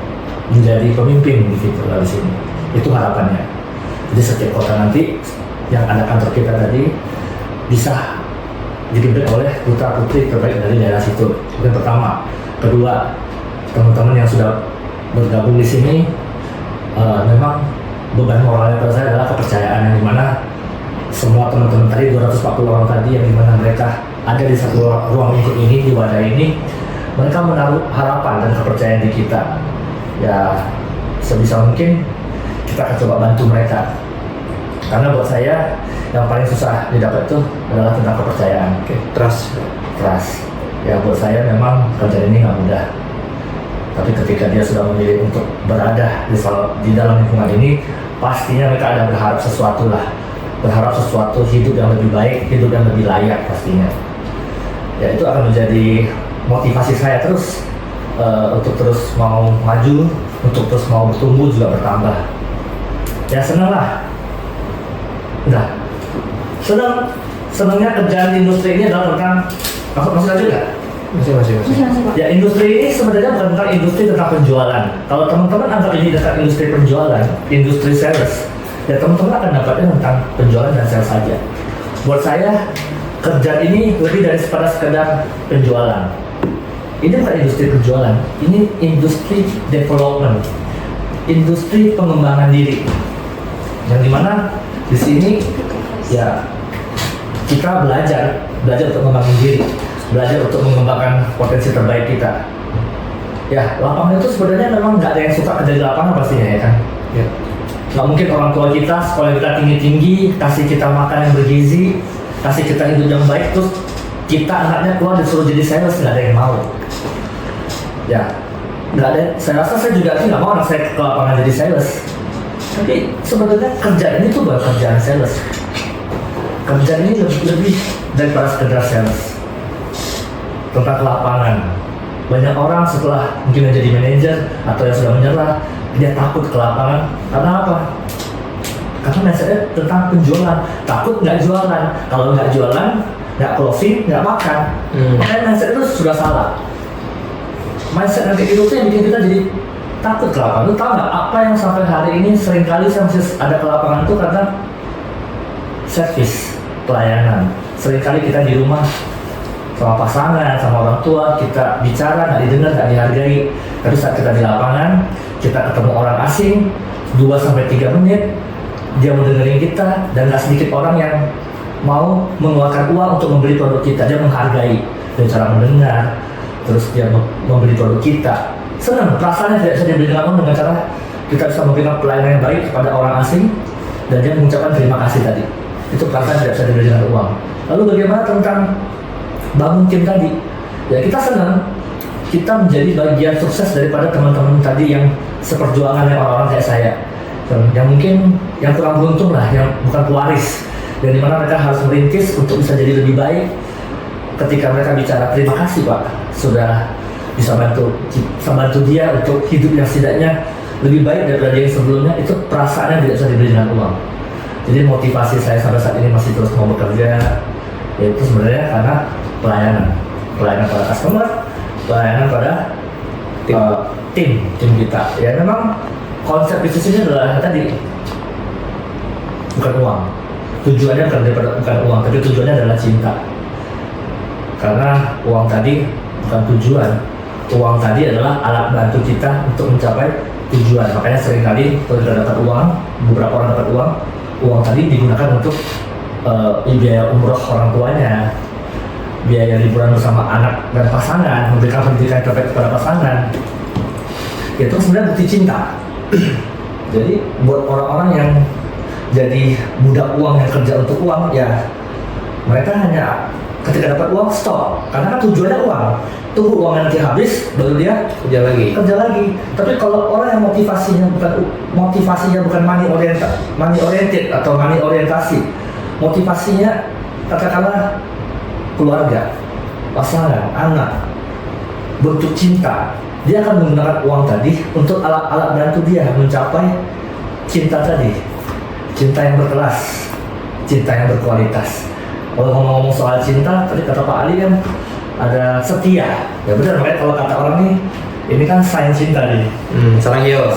menjadi pemimpin gitu lah di sini. Itu harapannya. Jadi setiap kota nanti yang ada kantor kita tadi bisa dipimpin oleh putra putri terbaik dari daerah situ. Yang pertama. Kedua, teman-teman yang sudah bergabung di sini, memang beban moralnya pada saya adalah kepercayaan, yang dimana semua teman-teman tadi 240 orang tadi yang dimana mereka ada di satu ruang lingkup ini, di wadah ini, mereka menaruh harapan dan kepercayaan di kita. Ya sebisa mungkin kita akan coba bantu mereka, karena buat saya yang paling susah didapat itu adalah tentang kepercayaan.
Trust.
Ya buat saya memang kerjaan ini nggak mudah, tapi ketika dia sudah memilih untuk berada di dalam lingkungan ini, pastinya mereka ada berharap sesuatu hidup yang lebih baik, hidup yang lebih layak pastinya. Ya itu akan menjadi motivasi saya terus untuk terus mau maju, untuk terus mau bertumbuh juga bertambah. Ya senang lah, senangnya kerjaan di industri ini adalah tentang masuk aja nggak?
Masih.
Ya industri ini sebenarnya bukan tentang industri tentang penjualan. Kalau teman-teman anggap ini tentang industri penjualan, industri sales, ya teman-teman akan dapatnya tentang penjualan dan sales saja. Buat saya kerjaan ini lebih dari sekedar penjualan. Ini bukan industri penjualan, ini industri development, industri pengembangan diri. Yang dimana di sini ya kita belajar untuk mengembangkan diri, belajar untuk mengembangkan potensi terbaik kita. Ya lapangan itu sebenarnya memang nggak ada yang suka kerja di lapangan pastinya ya kan.
Ya.
Nggak mungkin orang tua kita, sekolah kita tinggi-tinggi, kasih kita makan yang bergizi, kasih kita hidup yang baik, terus kita anaknya keluar disuruh jadi sales, nggak ada yang mau. Ya, nggak ada. Saya rasa saya juga nggak mau anak saya ke lapangan jadi sales. Tapi sebenarnya kerjaan ini tuh bukan kerjaan sales. Kerjaan ini lebih daripada sekedar sales. Tentang lapangan. Banyak orang setelah mungkin menjadi manajer atau yang sudah menyerah, dia takut ke lapangan. Karena apa? Karena mindsetnya tentang penjualan. Takut nggak jualan. Kalau nggak jualan, nggak closing, nggak makan. Makanya mindset itu sudah salah. Mindset yang kayak gitu tuh yang bikin kita jadi takut ke lapangan. Lu tau nggak apa yang sampai hari ini seringkali saya masih ada ke lapangan itu karena servis, pelayanan. Seringkali kita di rumah sama pasangan, sama orang tua, kita bicara nggak didengar, nggak dihargai. Tapi saat kita di lapangan, kita ketemu orang asing 2-3 menit, dia mau dengerin kita, dan nggak sedikit orang yang mau mengeluarkan uang untuk membeli produk kita. Dia menghargai dengan cara mendengar, terus dia membeli produk kita. Senang, perasaannya tidak bisa dibeli dengan cara kita bisa memberikan pelayanan yang baik kepada orang asing dan dia mengucapkan terima kasih tadi. Itu perasaan tidak bisa dibeli dengan uang. Lalu bagaimana tentang bangun tim tadi? Ya kita senang kita menjadi bagian sukses daripada teman-teman tadi yang seperjuangan yang orang-orang kayak saya, yang mungkin yang kurang beruntung lah, yang bukan pewaris, dan dimana mereka harus merintis untuk bisa jadi lebih baik. Ketika mereka bicara terima kasih Pak, sudah bisa bantu dia untuk hidup yang setidaknya lebih baik daripada dia yang sebelumnya, itu perasaannya tidak bisa dibeli dengan uang. Jadi motivasi saya sampai saat ini masih terus mau bekerja, yaitu sebenarnya karena pelayanan pada customer, pelayanan pada tim kita. Ya memang konsep bisnis ini adalah tadi bukan uang, tujuannya bukan uang, tapi tujuannya adalah cinta. Karena uang tadi bukan tujuan, uang tadi adalah alat bantu kita untuk mencapai tujuan. Makanya seringkali kalau kita dapat uang, beberapa orang dapat uang tadi digunakan untuk biaya umroh orang tuanya, biaya liburan bersama anak dan pasangan, memberikan pendidikan terbaik kepada pasangan. Itu sebenarnya bukti cinta. Jadi buat orang-orang yang jadi budak uang yang kerja untuk uang, ya mereka hanya ketika dapat uang stop, karena kan tujuannya uang. Tunggu uang nanti habis, baru dia kerja lagi. Tapi kalau orang yang motivasinya bukan money oriented atau money orientasi, motivasinya katakanlah keluarga, pasangan, anak, bentuk cinta, dia akan menggunakan uang tadi untuk alat-alat bantu dia mencapai cinta tadi, cinta yang berkelas, cinta yang berkualitas. Kalau ngomong-ngomong soal cinta, tadi kata Pak Ali kan ada setia. Ya benar, makanya kalau kata orang ini kan sign cinta nih.
Sangheo.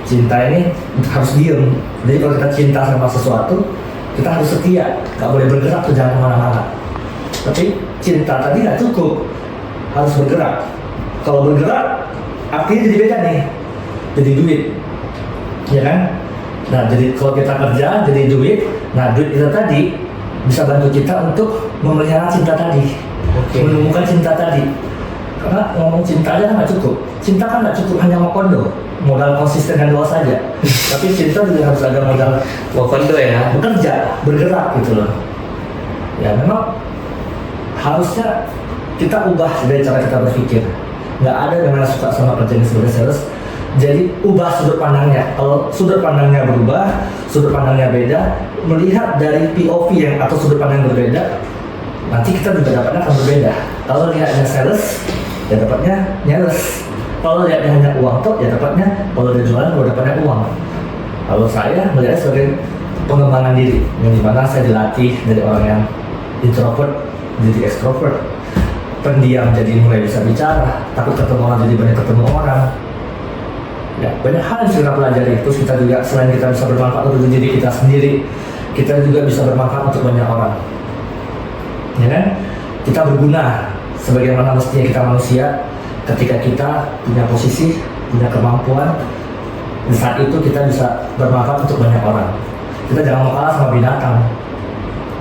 Cinta ini harus diem. Jadi kalau kita cinta sama sesuatu, kita harus setia. Gak boleh bergerak tuh, jangan kemana-mana. Tapi cinta tadi gak cukup. harus bergerak. Kalau bergerak, artinya jadi beda nih, jadi duit, ya kan? Nah, jadi kalau kita kerja, jadi duit. Nah, duit itu tadi bisa bantu kita untuk memelihara cinta tadi, menemukan cinta tadi. Karena ngomong cinta aja kan nggak cukup. Cinta kan nggak cukup hanya mau kondo, modal konsisten dan doa saja. Tapi cinta juga harus ada modal
Kondo ya.
bekerja, bergerak gitu loh. Ya memang harusnya kita ubah dari cara kita berpikir. Nggak ada yang mana suka sama kerjaan sebagai sales. Jadi ubah sudut pandangnya. Kalau sudut pandangnya berubah, sudut pandangnya beda, melihat dari POV yang atau sudut pandang yang berbeda, nanti kita juga dapatnya akan berbeda. Kalau lihatnya sales, ya dapatnya nyales. Kalau lihatnya hanya uang toh, ya dapatnya kalau ada jualan, kalau dapatnya uang. Kalau saya melihatnya sebagai pengembangan diri, yang dimana saya dilatih dari orang yang introvert jadi extrovert, pendiam jadi mulai bisa bicara, takut ketemu orang jadi banyak ketemu orang. Ya, banyak hal yang kita pelajari. Terus kita juga selain kita bisa bermanfaat untuk diri kita sendiri, kita juga bisa bermanfaat untuk banyak orang. Ya kan? Kita berguna sebagaimana mestinya kita manusia. Ketika kita punya posisi, punya kemampuan, di saat itu kita bisa bermanfaat untuk banyak orang. Kita jangan mau kalah sama binatang.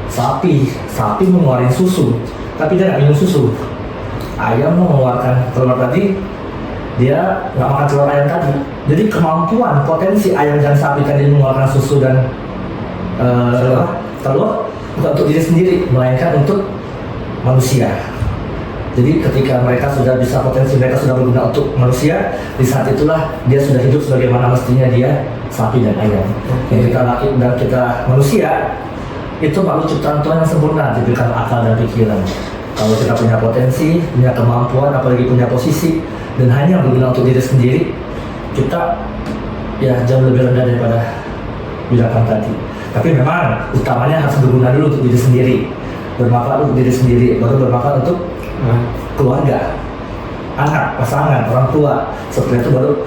Sapi mengeluarkan susu, tapi dia nggak minum susu. Ayam mengeluarkan telur tadi, dia nggak makan telur ayam tadi. Jadi kemampuan, potensi ayam dan sapi tadi mengeluarkan susu dan telur bukan untuk diri sendiri, melainkan untuk manusia. Jadi ketika mereka sudah bisa, potensi mereka sudah berguna untuk manusia, di saat itulah dia sudah hidup sebagaimana mestinya dia sapi dan ayam. Yang kita laki dan kita manusia itu makhluk ciptaan Tuhan yang sempurna, diberikan akal dan pikiran. Kalau kita punya potensi, punya kemampuan, apalagi punya posisi, dan hanya berguna untuk diri sendiri, kita ya jauh lebih rendah daripada binatang tadi. Tapi memang utamanya harus berguna dulu untuk diri sendiri, bermanfaat untuk diri sendiri, baru bermanfaat untuk keluarga, anak, pasangan, orang tua. Setelah itu baru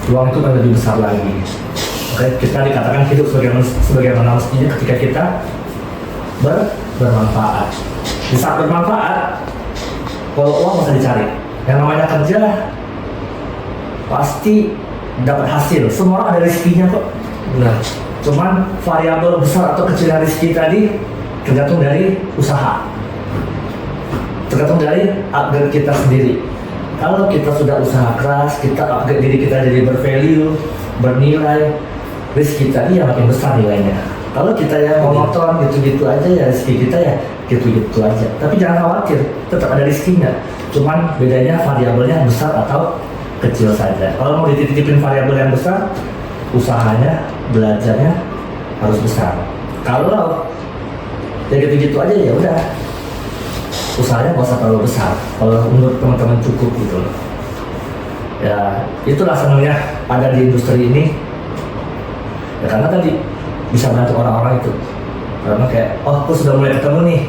peluang itu lebih besar lagi. Oke, kita dikatakan hidup sebagaimana mestinya ketika kita bermanfaat. Di saat bermanfaat, kalau uang bisa dicari. Yang namanya kerja pasti dapat hasil. Semua orang ada rezekinya kok.
Benar.
Cuman variabel besar atau kecilnya rezeki tadi tergantung dari usaha, tergantung dari upgrade kita sendiri. Kalau kita sudah usaha keras, kita upgrade diri kita jadi bervalue, bernilai, rezeki tadi ya makin besar nilainya. Kalau kita yang monoton gitu-gitu aja ya rezeki kita ya gitu-gitu aja. Tapi jangan khawatir, tetap ada rezekinya. Cuman bedanya variabelnya besar atau kecil saja. Kalau mau dititipin variabel yang besar, usahanya, belajarnya harus besar. Kalau ya gitu-gitu aja ya udah, usahanya nggak usah terlalu besar. Kalau menurut teman-teman cukup gitu loh. Ya itulah senangnya ada di industri ini. Ya karena tadi bisa bantu orang-orang itu. Karena kayak, oh aku sudah mulai ketemu nih,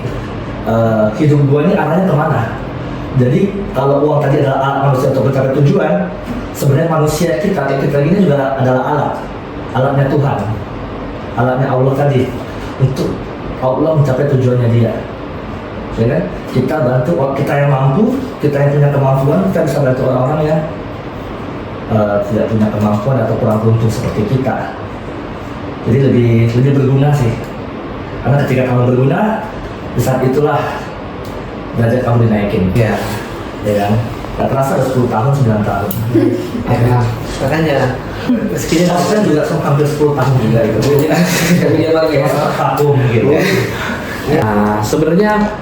hidup gue ini arahnya kemana. Jadi kalau uang tadi adalah alat manusia untuk mencapai tujuan, sebenarnya manusia kita ini juga adalah alatnya Tuhan, alatnya Allah tadi untuk Allah mencapai tujuannya dia. Ya kan? Kita bantu, kita yang mampu, kita yang punya kemampuan, kita bisa bantu orang-orang yang tidak punya kemampuan atau kurang beruntung seperti kita. Jadi lebih berguna sih. Karena ketika kamu berguna, di saat itulah derajat kamu dinaikin.
Ya.
Ya kan? Gak terasa udah 10 tahun, 9 tahun.
Ya. Makanya rezekinya
Saya juga hampir 10 tahun juga itu.
tapi dia pakai
Vakum gitu.
Nah, sebenarnya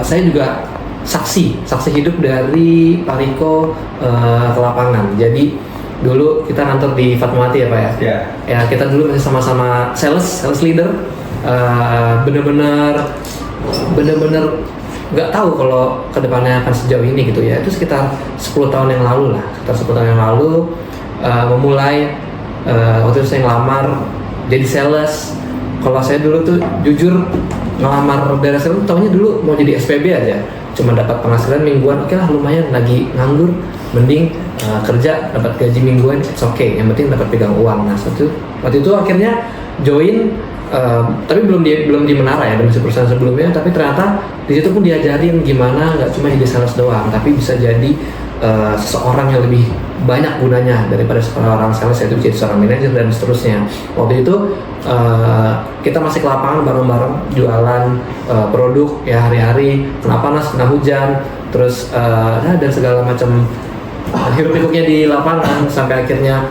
saya juga saksi hidup dari Pak Riko ke lapangan. Jadi dulu kita kantor di Fatmawati ya Pak ya.
Ya.
Ya kita dulu masih sama-sama sales leader. Bener-bener nggak tahu kalau kedepannya akan sejauh ini gitu ya. Itu sekitar 10 tahun yang lalu lah. Memulai waktu itu saya ngelamar jadi sales. Kalau saya dulu tuh jujur ngelamar beres sales, taunya dulu mau jadi SPB aja, cuma dapat penghasilan mingguan, oke lah lumayan, lagi nganggur, mending kerja dapat gaji mingguan, it's okay, yang penting dapat pegang uang. Nah waktu itu akhirnya join tapi belum di Menara ya, dari perusahaan sebelumnya, tapi ternyata di situ pun diajarin gimana nggak cuma jadi sales doang, tapi bisa jadi seseorang yang lebih banyak gunanya daripada seorang sales, yaitu jadi seorang manajer dan seterusnya. Waktu itu kita masih ke lapangan bareng-bareng jualan produk ya, hari-hari kena panas, kena hujan, terus dan segala macam hiruk-pikuknya di lapangan sampai akhirnya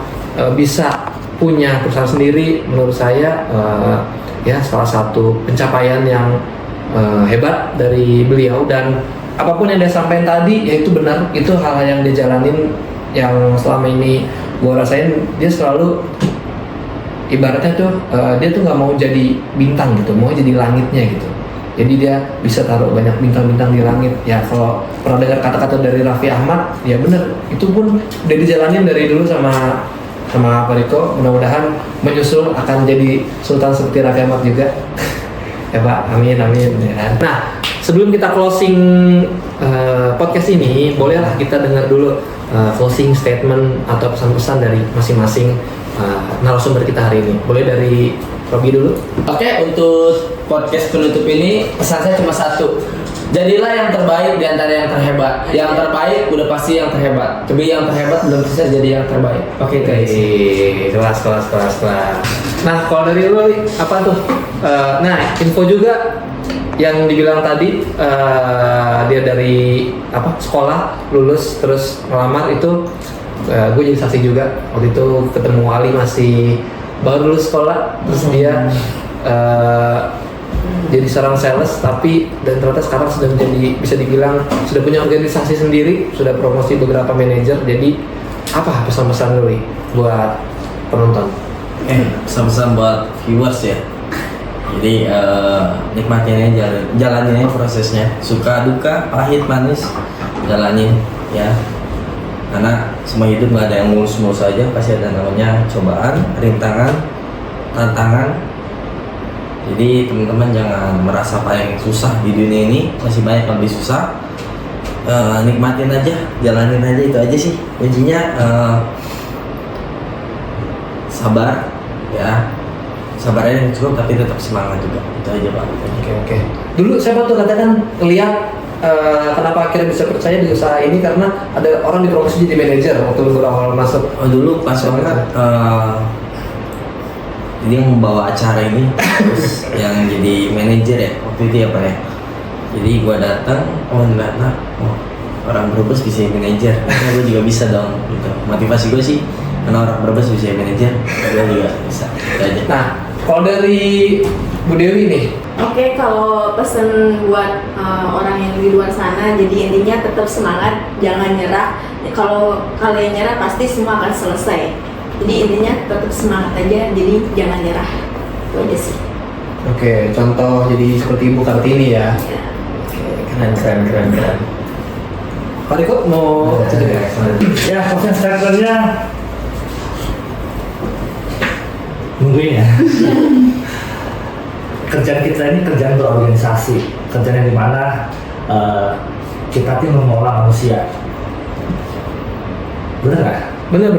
bisa punya perusahaan sendiri. Menurut saya ya salah satu pencapaian yang hebat dari beliau, dan apapun yang dia sampaikan tadi ya itu benar, itu hal-hal yang dia jalanin yang selama ini gue rasain. Dia selalu ibaratnya tuh dia tuh nggak mau jadi bintang gitu, mau jadi langitnya gitu. Jadi dia bisa taruh banyak bintang-bintang di langit. Ya kalau pernah dengar kata-kata dari Raffi Ahmad, ya bener, itu pun udah dijalanin dari dulu sama Pak Riko. Mudah-mudahan menyusul akan jadi sultan seperti Raffi Ahmad juga. Ya Pak, amin ya. Nah, sebelum kita closing podcast ini, bolehlah kita dengar dulu closing statement atau pesan-pesan dari masing-masing narasumber kita hari ini. Boleh dari Robi dulu?
Oke, untuk podcast penutup ini pesan saya cuma satu. Jadilah yang terbaik di antara yang terhebat. Yang terbaik udah pasti yang terhebat. Tapi yang terhebat belum bisa jadi yang terbaik. Oke guys.
Kelas. Nah, kalau dari lu apa tuh? Nah, info juga yang dibilang tadi, dia dari sekolah lulus terus ngelamar itu, gue jadi saksi juga. Waktu itu ketemu Ali masih baru lulus sekolah, terus dia jadi seorang sales, tapi dan ternyata sekarang sudah menjadi, bisa dibilang sudah punya organisasi sendiri, sudah promosi beberapa manajer. Jadi apa pesan-pesan lu buat penonton?
Pesan-pesan buat viewers ya. Jadi nikmatin aja, jalanin aja prosesnya, suka duka, pahit manis, jalanin ya. Karena semua hidup nggak ada yang mulus-mulus aja, pasti ada namanya cobaan, rintangan, tantangan. Jadi teman-teman jangan merasa paling susah di dunia ini, masih banyak yang lebih susah. Nikmatin aja, jalanin aja, itu aja sih kuncinya. Sabar ya, sabar aja yang cukup, tapi tetap semangat juga, itu aja Pak.
Oke. Dulu siapa tuh katakan lihat kenapa akhirnya bisa percaya di usaha ini, karena ada orang dipromosi jadi manajer waktu lu awal masuk.
Dulu pas banget jadi yang membawa acara ini terus yang jadi manajer ya waktu itu ya Pak ya. Jadi gua datang, ternyata orang Brebes bisa jadi manajer, karena gua juga bisa dong gitu. Motivasi gua sih karena orang Brebes bisa jadi manajer, gua juga bisa. Gitu aja.
Nah, kalau dari Bu Dewi nih,
Oke, kalau pesan buat orang yang di luar sana, jadi intinya tetap semangat, jangan nyerah. Kalau kalian nyerah pasti semua akan selesai. Jadi intinya tetap semangat aja, jadi jangan nyerah. Itu aja sih.
oke, contoh jadi seperti Ibu Kartini ya.
Ya.
Keren. Pak Riko mau cerita?
Ya, closing statement-nya nungguin ya. Kerjaan kita ini kerjaan berorganisasi, kerjaan yang dimana kita tuh mengolah manusia. Benar nggak?
Bener.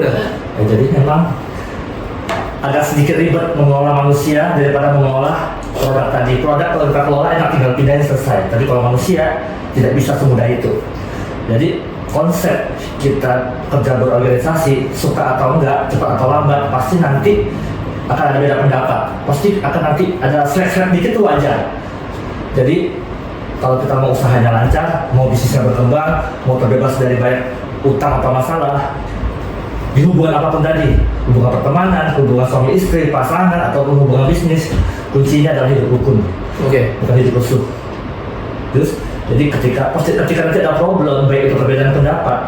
Ya, jadi memang agak sedikit ribet mengolah manusia daripada mengolah produk tadi. Produk kalau kita kelola enak, tinggal pindahin selesai. Tapi kalau manusia tidak bisa semudah itu. Jadi konsep kita kerja berorganisasi, suka atau enggak, cepat atau lambat, pasti nanti akan ada beda pendapat. Pasti akan nanti ada slack dikit tuh wajar. Jadi kalau kita mau usahanya lancar, mau bisnisnya berkembang, mau terbebas dari banyak utang atau masalah, di hubungan apapun tadi, hubungan pertemanan, hubungan suami istri, pasangan, ataupun hubungan bisnis, kuncinya adalah hidup rukun, bukan hidup rusuh. Terus, jadi ketika nanti ada problem, baik itu perbedaan pendapat,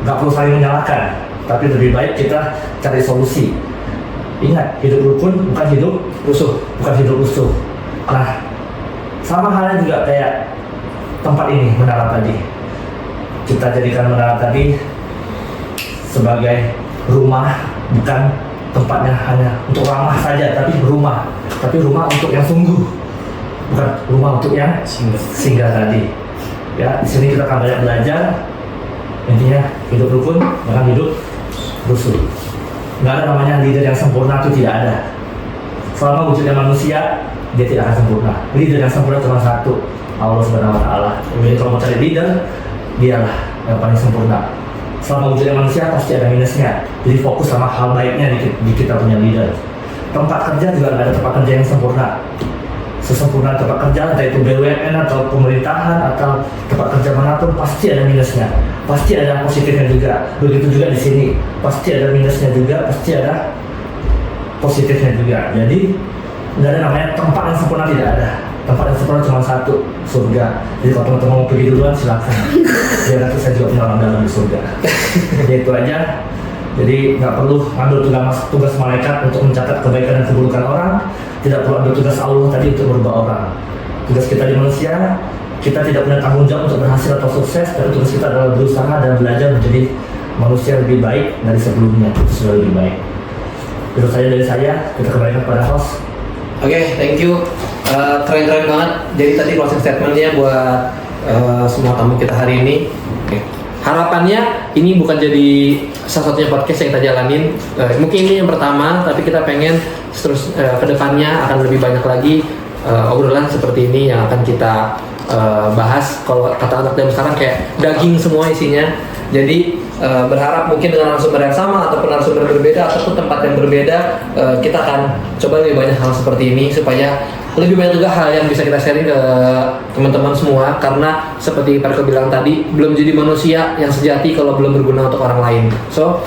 nggak perlu saling menyalahkan, tapi lebih baik kita cari solusi. Ingat, hidup rukun bukan hidup rusuh. Nah, sama halnya juga kayak tempat ini, menara tadi. Kita jadikan menara tadi sebagai rumah, bukan tempatnya hanya untuk ramah saja, tapi rumah untuk yang sungguh, bukan rumah untuk yang singgah tadi. Ya, di sini kita akan banyak belajar. Intinya hidup rukun, jangan hidup rusuh. Nggak ada namanya leader yang sempurna, itu tidak ada. selama wujudnya manusia, dia tidak akan sempurna. Leader yang sempurna cuma satu, Allah Subhanahu Wa Taala. Jadi kalau mau cari leader, dialah yang paling sempurna. Selama wujudnya manusia pasti ada minusnya. Jadi fokus sama hal baiknya di kita punya leader. Tempat kerja juga nggak ada tempat kerja yang sempurna. Sesempurna tempat kerja, entah itu BUMN atau pemerintahan atau tempat kerja manapun, pasti ada minusnya. Pasti ada positifnya juga. Begitu juga di sini, pasti ada minusnya juga, pasti ada positifnya juga. Jadi nggak ada namanya tempat yang sempurna, tidak ada. Tempat yang sempurna cuma satu, surga. Jadi kalau teman-teman mau pergi duluan silakan. Biar nanti saya juga punya orang dalam di surga. Ya itu aja. Jadi nggak perlu ambil tugas malaikat untuk mencatat kebaikan dan keburukan orang. Tidak perlu ambil tugas Allah tadi untuk merubah orang. Tugas kita di manusia, kita tidak punya tanggung jawab untuk berhasil atau sukses. Dan tugas kita adalah berusaha dan belajar menjadi manusia lebih baik dari sebelumnya. Itu sudah lebih baik. Itu saja dari saya. Kita kembalikan kepada host.
Oke, thank you. Keren-keren banget. Jadi tadi closing statementnya buat semua tamu kita hari ini. Oke. Harapannya ini bukan jadi satu-satunya podcast yang kita jalanin. Mungkin ini yang pertama, tapi kita pengen terus kedepannya akan lebih banyak lagi obrolan seperti ini yang akan kita bahas. Kalau kata anak zaman sekarang kayak daging semua isinya. Jadi berharap mungkin dengan narasumber yang sama ataupun narasumber berbeda ataupun tempat yang berbeda, kita akan coba lebih banyak hal seperti ini supaya lebih banyak juga hal yang bisa kita sharing ke teman-teman semua. Karena seperti Parko bilang tadi, belum jadi manusia yang sejati kalau belum berguna untuk orang lain. So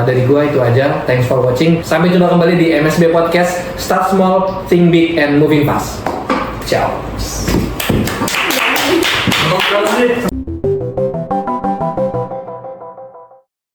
dari gua itu aja. Thanks for watching. Sampai jumpa kembali di MSB Podcast. Start small, think big, and moving fast. Ciao.